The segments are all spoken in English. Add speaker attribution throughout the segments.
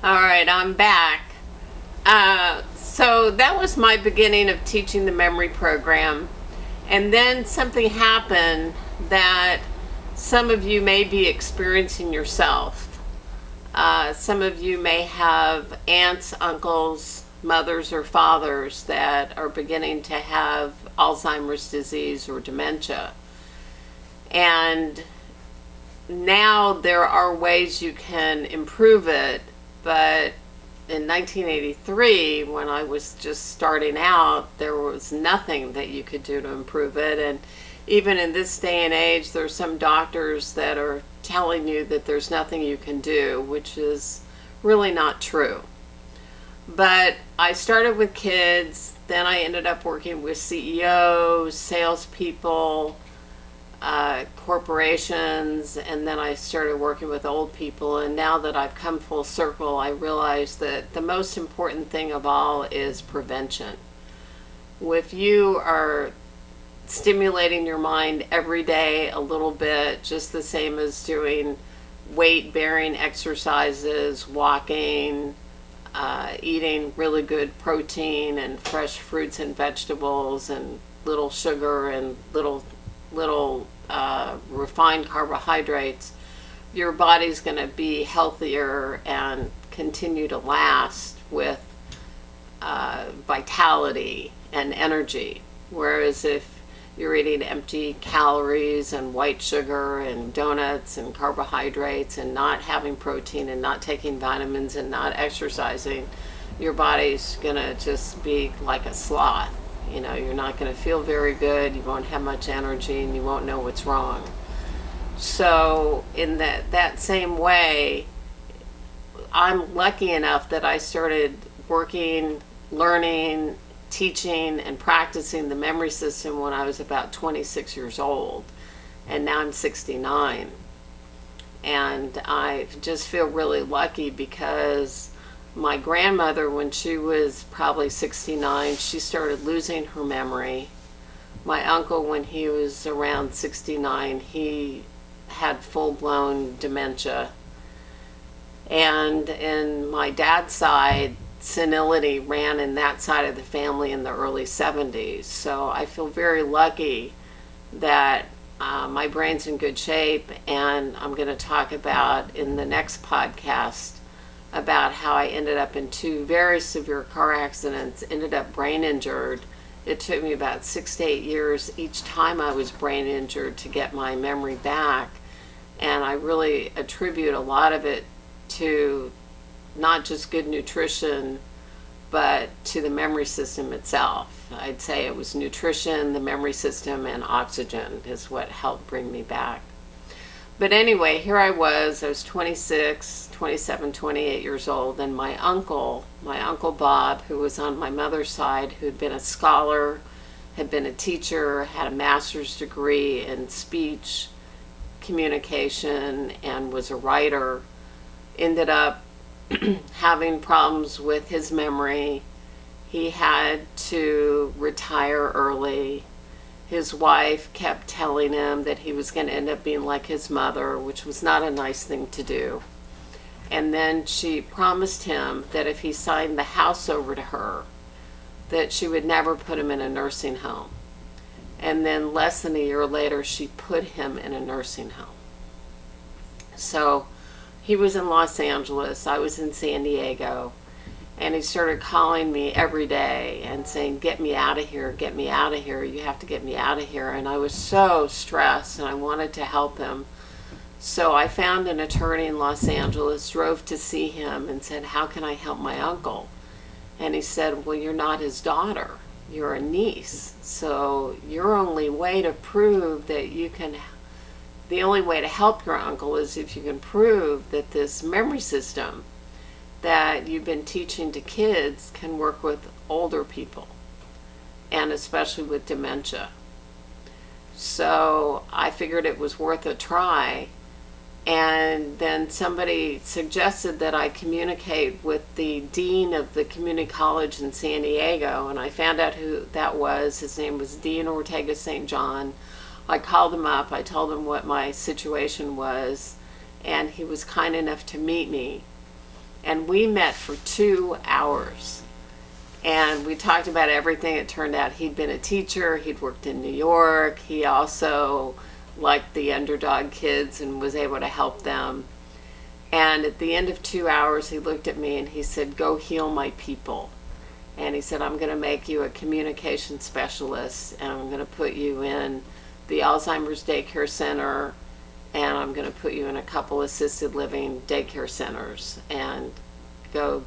Speaker 1: All right, I'm back. So that was my beginning of teaching the memory program. And then something happened that some of you may be experiencing yourself. Some of you may have aunts, uncles, mothers, or fathers that are beginning to have Alzheimer's disease or dementia. And now there are ways you can improve it, but in 1983, when I was just starting out, there was nothing that you could do to improve it. And even in this day and age, there's some doctors that are telling you that there's nothing you can do, which is really not true. But I started with kids, then I ended up working with CEOs, salespeople, corporations, and then I started working with old people. And now that I've come full circle, I realize that the most important thing of all is prevention. If you are stimulating your mind every day a little bit, just the same as doing weight bearing exercises, walking, eating really good protein and fresh fruits and vegetables and little sugar and little refined carbohydrates, your body's going to be healthier and continue to last with vitality and energy. Whereas if you're eating empty calories and white sugar and donuts and carbohydrates and not having protein and not taking vitamins and not exercising, your body's going to just be like a sloth. You know, you're not going to feel very good, you won't have much energy, and you won't know what's wrong. So in that same way, I'm lucky enough that I started working, learning, teaching, and practicing the memory system when I was about 26 years old. And now I'm 69. And I just feel really lucky because my grandmother, when she was probably 69, she started losing her memory. My uncle, when he was around 69, he had full-blown dementia. And in my dad's side, senility ran in that side of the family in the early 70s. So I feel very lucky that my brain's in good shape, and I'm going to talk about in the next podcast about how I ended up in two very severe car accidents, ended up brain injured. It took me about 6 to 8 years each time I was brain injured to get my memory back. And I really attribute a lot of it to not just good nutrition, but to the memory system itself. I'd say it was nutrition, the memory system, and oxygen is what helped bring me back. But anyway, here I was 26, 27, 28 years old, and my uncle Bob, who was on my mother's side, who'd been a scholar, had been a teacher, had a master's degree in speech, communication, and was a writer, ended up having problems with his memory. He had to retire early. His wife kept telling him that he was going to end up being like his mother, which was not a nice thing to do. And then she promised him that if he signed the house over to her, that she would never put him in a nursing home. And then less than a year later, she put him in a nursing home. So he was in Los Angeles, I was in San Diego, and he started calling me every day and saying, get me out of here, get me out of here, you have to get me out of here. And I was so stressed and I wanted to help him. So I found an attorney in Los Angeles, drove to see him and said, how can I help my uncle? And he said, well, you're not his daughter, you're a niece. So your only way to prove that you can, the only way to help your uncle is if you can prove that this memory system that you've been teaching to kids can work with older people, and especially with dementia. So I figured it was worth a try, and then somebody suggested that I communicate with the dean of the community college in San Diego, and I found out who that was. His name was Dean Ortega St. John. I called him up, I told him what my situation was, and he was kind enough to meet me. And we met for 2 hours. And we talked about everything. It turned out he'd been a teacher, he'd worked in New York, he also liked the underdog kids and was able to help them. And at the end of 2 hours, he looked at me and he said, "Go heal my people." And he said, "I'm going to make you a communication specialist, and I'm going to put you in the Alzheimer's daycare center, and I'm going to put you in a couple assisted living daycare centers, and go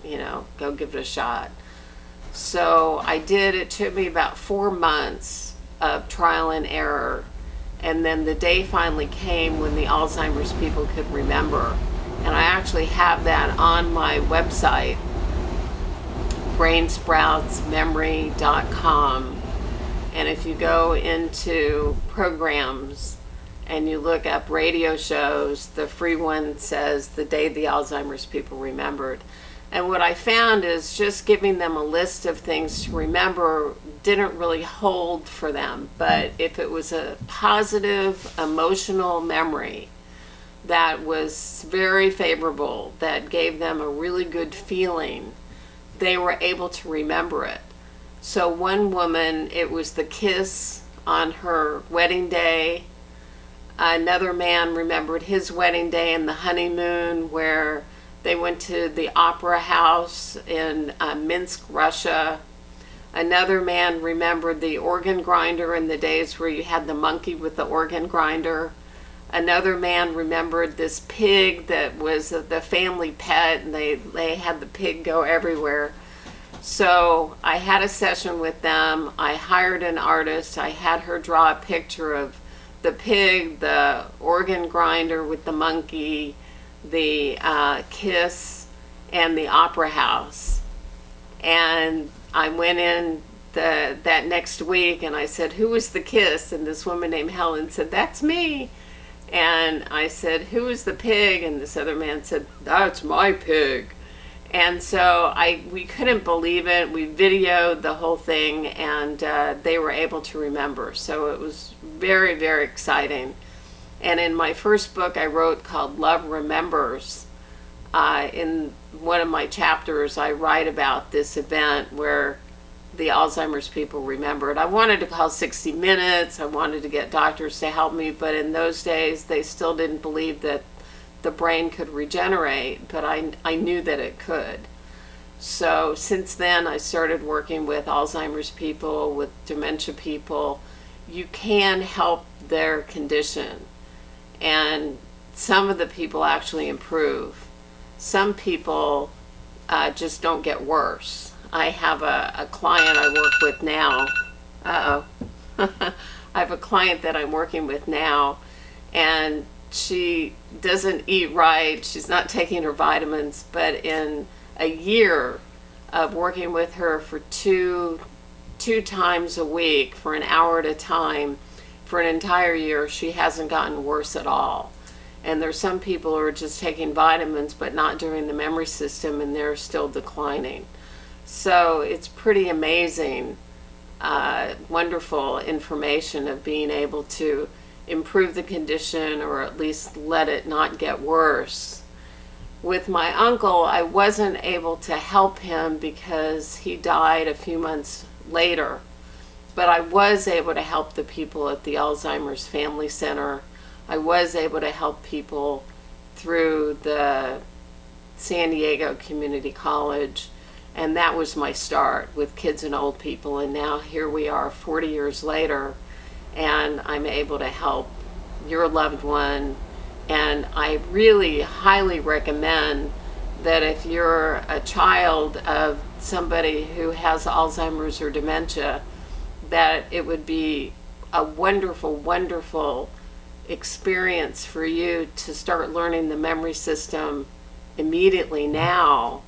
Speaker 1: give it a shot." So I did. It took me about 4 months of trial and error. And then the day finally came when the Alzheimer's people could remember. And I actually have that on my website, brainsproutsmemory.com. And if you go into programs and you look up radio shows, the free one says "The Day the Alzheimer's People Remembered." And what I found is just giving them a list of things to remember didn't really hold for them. But if it was a positive emotional memory that was very favorable, that gave them a really good feeling, they were able to remember it. So one woman, it was the kiss on her wedding day. Another man remembered his wedding day and the honeymoon, where they went to the opera house in Minsk, Russia. Another man remembered the organ grinder in the days where you had the monkey with the organ grinder. Another man remembered this pig that was the family pet, and they had the pig go everywhere. So I had a session with them. I hired an artist. I had her draw a picture of the pig, the organ grinder with the monkey, the kiss, and the opera house. And I went in that next week and I said, "Who was the kiss?" And this woman named Helen said, "That's me." And I said, "Who was the pig?" And this other man said, "That's my pig." And so we couldn't believe it. We videoed the whole thing, and they were able to remember. So it was very, very exciting. And in my first book I wrote called Love Remembers, in one of my chapters I write about this event where the Alzheimer's people remembered. I wanted to call 60 Minutes. I wanted to get doctors to help me, but in those days they still didn't believe that the brain could regenerate, but I knew that it could. So since then I started working with Alzheimer's people, with dementia people. You can help their condition, and some of the people actually improve. Some people just don't get worse. I have a client I work with now. I have a client that I'm working with now, and she doesn't eat right. She's not taking her vitamins, but in a year of working with her for two times a week for an hour at a time for an entire year, she hasn't gotten worse at all. And there's some people who are just taking vitamins but not doing the memory system, and they're still declining. So it's pretty amazing, wonderful information of being able to improve the condition, or at least let it not get worse. With my uncle, I wasn't able to help him because he died a few months later, but I was able to help the people at the Alzheimer's Family Center. I was able to help people through the San Diego Community College, and that was my start with kids and old people. And now here we are 40 years later, and I'm able to help your loved one. And I really highly recommend that if you're a child of somebody who has Alzheimer's or dementia, that it would be a wonderful, wonderful experience for you to start learning the memory system immediately now.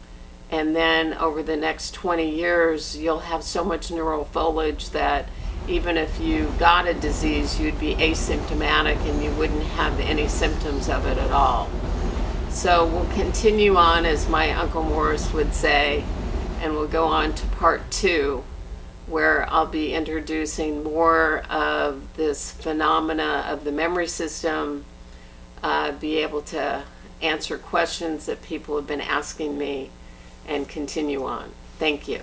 Speaker 1: And then over the next 20 years, you'll have so much neural foliage that even if you got a disease, you'd be asymptomatic and you wouldn't have any symptoms of it at all. So we'll continue on, as my Uncle Morris would say, and we'll go on to part 2, where I'll be introducing more of this phenomena of the memory system, be able to answer questions that people have been asking me and continue on. Thank you.